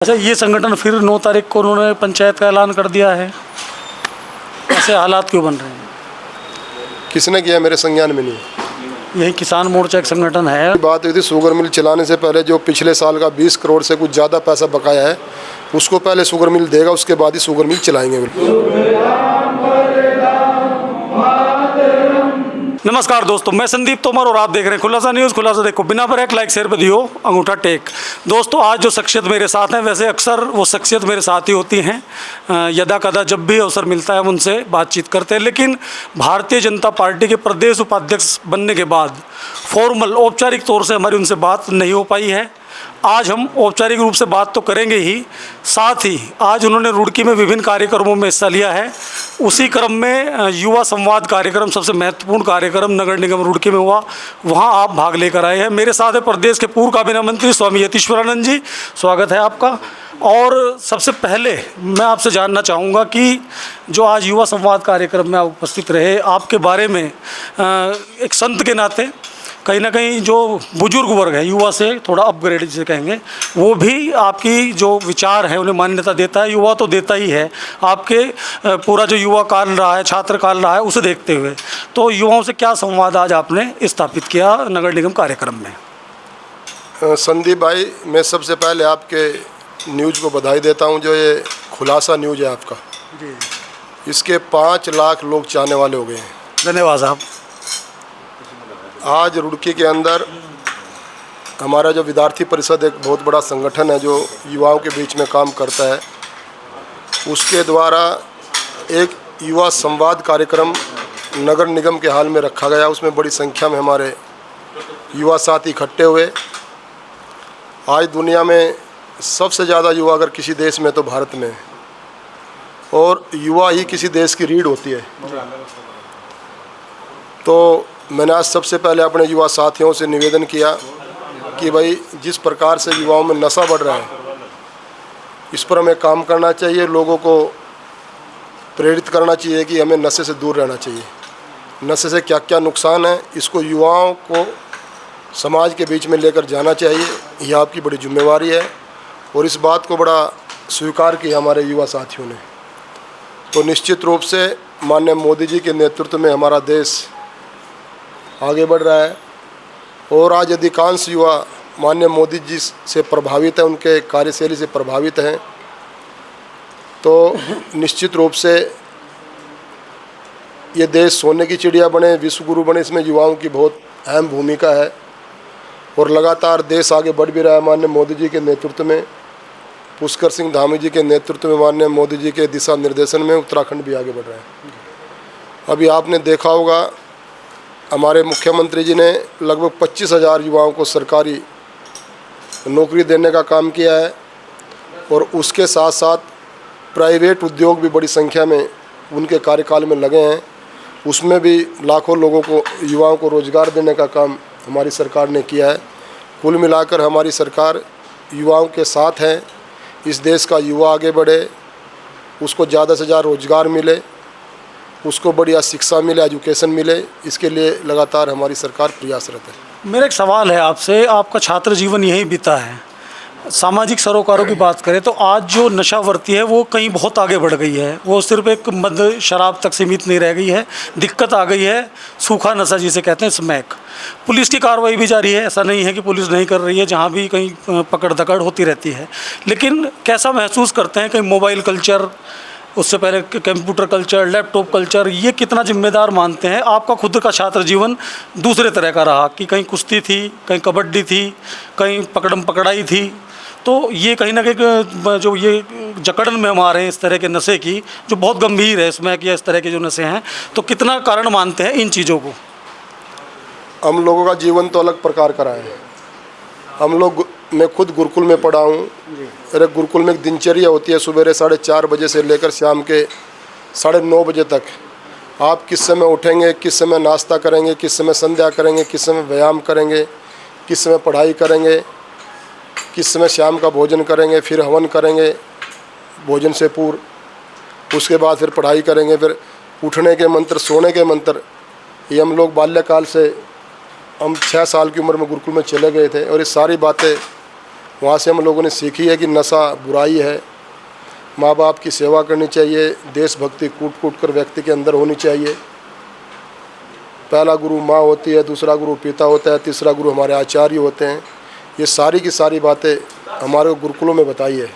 अच्छा, ये संगठन फिर 9 तारीख को उन्होंने पंचायत का ऐलान कर दिया है। ऐसे हालात क्यों बन रहे हैं? किसने किया? मेरे संज्ञान में नहीं। यही किसान मोर्चा एक संगठन है। बात हुई थी शुगर मिल चलाने से पहले जो पिछले साल का 20 करोड़ से कुछ ज़्यादा पैसा बकाया है, उसको पहले शुगर मिल देगा, उसके बाद ही शुगर मिल चलाएंगे। नमस्कार दोस्तों, मैं संदीप तोमर और आप देख रहे हैं खुलासा न्यूज़। खुलासा देखो, बिना पर एक लाइक शेयर पर दियो अंगूठा टेक। दोस्तों, आज जो शख्सियत मेरे साथ हैं, वैसे अक्सर वो शख्सियत मेरे साथ ही होती हैं, यदा कदा जब भी अवसर मिलता है हम उनसे बातचीत करते हैं। लेकिन भारतीय जनता पार्टी के प्रदेश उपाध्यक्ष बनने के बाद फॉर्मल औपचारिक तौर से हमारी उनसे बात नहीं हो पाई है। आज हम औपचारिक रूप से बात तो करेंगे ही, साथ ही आज उन्होंने रुड़की में विभिन्न कार्यक्रमों में हिस्सा लिया है। उसी क्रम में युवा संवाद कार्यक्रम, सबसे महत्वपूर्ण कार्यक्रम नगर निगम रुड़की में हुआ, वहां आप भाग लेकर आए हैं। मेरे साथ है प्रदेश के पूर्व काबीना मंत्री स्वामी यतीश्वरानंद जी, स्वागत है आपका। और सबसे पहले मैं आपसे जानना चाहूँगा कि जो आज युवा संवाद कार्यक्रम में आप उपस्थित रहे, आपके बारे में एक संत के नाते कहीं ना कहीं जो बुजुर्ग वर्ग है, युवा से थोड़ा अपग्रेड जिसे कहेंगे, वो भी आपकी जो विचार है उन्हें मान्यता देता है। युवा तो देता ही है, आपके पूरा जो युवा काल रहा है, छात्र काल रहा है, उसे देखते हुए तो युवाओं से क्या संवाद आज आपने स्थापित किया नगर निगम कार्यक्रम में? संदीप भाई, मैं सबसे पहले आपके न्यूज़ को बधाई देता हूं। जो ये खुलासा न्यूज़ है आपका जी, इसके 5 लाख लोग चाहने वाले हो गए हैं। धन्यवाद साहब। आज रुड़की के अंदर हमारा जो विद्यार्थी परिषद एक बहुत बड़ा संगठन है जो युवाओं के बीच में काम करता है, उसके द्वारा एक युवा संवाद कार्यक्रम नगर निगम के हाल में रखा गया। उसमें बड़ी संख्या में हमारे युवा साथी इकट्ठे हुए। आज दुनिया में सबसे ज़्यादा युवा अगर किसी देश में तो भारत में है, और युवा ही किसी देश की रीढ़ होती है। तो मैंने आज सबसे पहले अपने युवा साथियों से निवेदन किया कि भाई, जिस प्रकार से युवाओं में नशा बढ़ रहा है, इस पर हमें काम करना चाहिए। लोगों को प्रेरित करना चाहिए कि हमें नशे से दूर रहना चाहिए। नशे से क्या क्या नुकसान है, इसको युवाओं को समाज के बीच में लेकर जाना चाहिए। यह आपकी बड़ी जिम्मेवारी है, और इस बात को बड़ा स्वीकार किया हमारे युवा साथियों ने। तो निश्चित रूप से माननीय मोदी जी के नेतृत्व में हमारा देश आगे बढ़ रहा है, और आज अधिकांश युवा माननीय मोदी जी से प्रभावित हैं, उनके कार्यशैली से प्रभावित हैं। तो निश्चित रूप से ये देश सोने की चिड़िया बने, विश्वगुरु बने, इसमें युवाओं की बहुत अहम भूमिका है। और लगातार देश आगे बढ़ भी रहा है माननीय मोदी जी के नेतृत्व में। पुष्कर सिंह धामी जी के नेतृत्व में, माननीय मोदी जी के दिशा निर्देशन में उत्तराखंड भी आगे बढ़ रहा है। अभी आपने देखा होगा, हमारे मुख्यमंत्री जी ने लगभग 25,000 युवाओं को सरकारी नौकरी देने का काम किया है, और उसके साथ साथ प्राइवेट उद्योग भी बड़ी संख्या में उनके कार्यकाल में लगे हैं। उसमें भी लाखों लोगों को, युवाओं को रोज़गार देने का काम हमारी सरकार ने किया है। कुल मिलाकर हमारी सरकार युवाओं के साथ है। इस देश का युवा आगे बढ़े, उसको ज़्यादा से ज़्यादा रोज़गार मिले, उसको बढ़िया शिक्षा मिले, एजुकेशन मिले, इसके लिए लगातार हमारी सरकार प्रयासरत है। मेरा एक सवाल है आपसे, आपका छात्र जीवन यहीं बीता है। सामाजिक सरोकारों की बात करें तो आज जो नशावर्ती है वो कहीं बहुत आगे बढ़ गई है। वो सिर्फ एक मद शराब तक सीमित नहीं रह गई है, दिक्कत आ गई है सूखा नशा जिसे कहते हैं, स्मैक। पुलिस की कार्रवाई भी जारी है, ऐसा नहीं है कि पुलिस नहीं कर रही है, जहाँ भी कहीं पकड़ दकड़ होती रहती है। लेकिन कैसा महसूस करते हैं, कहीं मोबाइल कल्चर, उससे पहले कंप्यूटर कल्चर, लैपटॉप कल्चर, ये कितना जिम्मेदार मानते हैं? आपका खुद का छात्र जीवन दूसरे तरह का रहा कि कहीं कुश्ती थी, कहीं कबड्डी थी, कहीं पकड़म पकड़ाई थी। तो ये कहीं ना कहीं जो ये जकड़न में हम आ रहे हैं इस तरह के नशे की, जो बहुत गंभीर है, इसमें कि इस तरह के जो नशे हैं, तो कितना कारण मानते हैं इन चीज़ों को? हम लोगों का जीवन तो अलग प्रकार का रहा है। हम लोग, मैं खुद गुरुकुल में पढ़ा हूँ। मेरे गुरुकुल में एक दिनचर्या होती है, सुबह 4:30 बजे से लेकर शाम के 9:30 बजे तक। आप किस समय उठेंगे, किस समय नाश्ता करेंगे, किस समय संध्या करेंगे, किस समय व्यायाम करेंगे, किस समय पढ़ाई करेंगे, किस समय शाम का भोजन करेंगे, फिर हवन करेंगे भोजन से पूर्व, उसके बाद फिर पढ़ाई करेंगे, फिर उठने के मंत्र, सोने के मंत्र। ये हम लोग बाल्यकाल से, हम 6 साल की उम्र में गुरुकुल में चले गए थे, और ये सारी बातें वहाँ से हम लोगों ने सीखी है कि नशा बुराई है, माँ बाप की सेवा करनी चाहिए, देशभक्ति कूट कूट कर व्यक्ति के अंदर होनी चाहिए। पहला गुरु माँ होती है, दूसरा गुरु पिता होता है, तीसरा गुरु हमारे आचार्य होते हैं। ये सारी की सारी बातें हमारे गुरुकुलों में बताई है।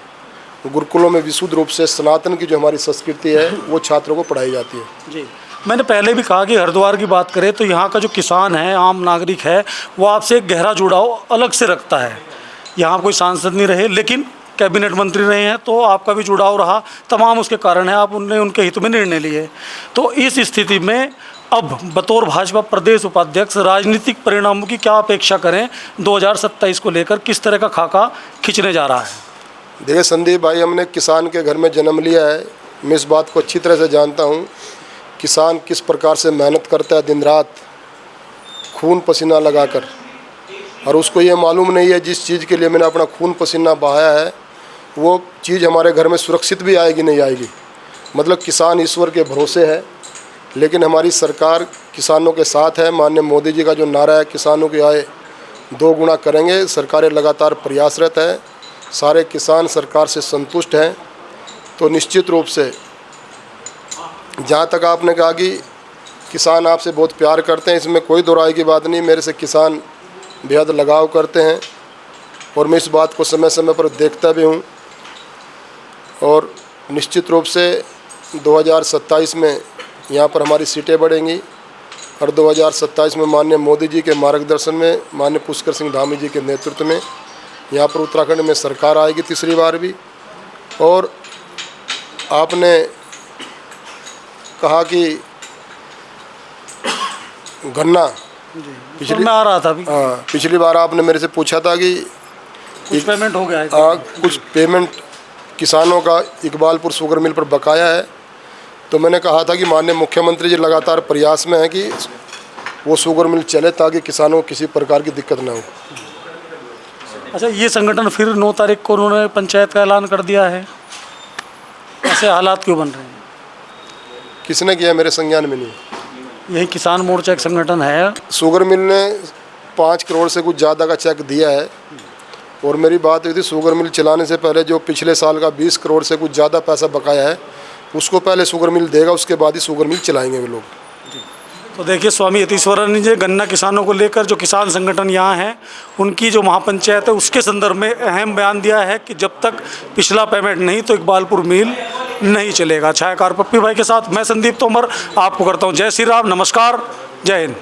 गुरुकुलों में विशुद्ध रूप से सनातन की जो हमारी संस्कृति है वो छात्रों को पढ़ाई जाती है। जी, मैंने पहले भी कहा कि हरिद्वार की बात करें तो यहाँ का जो किसान है, आम नागरिक है, वो आपसे एक गहरा जुड़ाव अलग से रखता है। यहाँ कोई सांसद नहीं रहे लेकिन कैबिनेट मंत्री रहे हैं, तो आपका भी जुड़ाव रहा। तमाम उसके कारण है, आप उनने उनके हित में निर्णय लिए। तो इस स्थिति में अब बतौर भाजपा प्रदेश उपाध्यक्ष राजनीतिक परिणामों की क्या अपेक्षा करें? 2027 को लेकर किस तरह का खाका खींचने जा रहा है? देखिए संदीप भाई, हमने किसान के घर में जन्म लिया है। मैं इस बात को अच्छी तरह से जानता हूँ किसान किस प्रकार से मेहनत करता है, दिन रात खून पसीना लगाकर, और उसको ये मालूम नहीं है जिस चीज़ के लिए मैंने अपना खून पसीना बहाया है वो चीज़ हमारे घर में सुरक्षित भी आएगी नहीं आएगी। मतलब किसान ईश्वर के भरोसे है, लेकिन हमारी सरकार किसानों के साथ है। माननीय मोदी जी का जो नारा है, किसानों की आय 2 गुना करेंगे, सरकारें लगातार प्रयासरत है। सारे किसान सरकार से संतुष्ट हैं। तो निश्चित रूप से जहाँ तक आपने कहा कि किसान आपसे बहुत प्यार करते हैं, इसमें कोई दो राय की बात नहीं। मेरे से किसान बेहद लगाव करते हैं और मैं इस बात को समय समय पर देखता भी हूँ। और निश्चित रूप से 2027 में यहाँ पर हमारी सीटें बढ़ेंगी और 2027 में माननीय मोदी जी के मार्गदर्शन में, माननीय पुष्कर सिंह धामी जी के नेतृत्व में यहाँ पर उत्तराखंड में सरकार आएगी तीसरी बार भी। और आपने कहा कि गन्ना पिछली मैं आ रहा था अभी। पिछली बार आपने मेरे से पूछा था कि कुछ पेमेंट हो गया है? कुछ पेमेंट किसानों का इकबालपुर शुगर मिल पर बकाया है। तो मैंने कहा था कि माननीय मुख्यमंत्री जी लगातार प्रयास में हैं कि वो शुगर मिल चले ताकि किसानों को किसी प्रकार की दिक्कत ना हो। अच्छा, ये संगठन फिर 9 तारीख को उन्होंने पंचायत का ऐलान कर दिया है, ऐसे हालात क्यों बन रहे हैं? किसने किया? मेरे संज्ञान में नहीं। यही किसान मोर्चा एक संगठन है। शुगर मिल ने 5 करोड़ से कुछ ज़्यादा का चेक दिया है और मेरी बात हुई थी शुगर मिल चलाने से पहले जो पिछले साल का 20 करोड़ से कुछ ज़्यादा पैसा बकाया है उसको पहले शुगर मिल देगा, उसके बाद ही शुगर मिल चलाएंगे वे लोग। तो देखिए, स्वामी यतीश्वरानंद जी गन्ना किसानों को लेकर जो किसान संगठन यहाँ हैं उनकी जो महापंचायत है उसके संदर्भ में अहम बयान दिया है कि जब तक पिछला पेमेंट नहीं तो इकबालपुर मिल नहीं चलेगा। छायाकार पप्पी भाई के साथ मैं संदीप तोमर आपको करता हूँ जय श्री राम, नमस्कार, जय हिंद।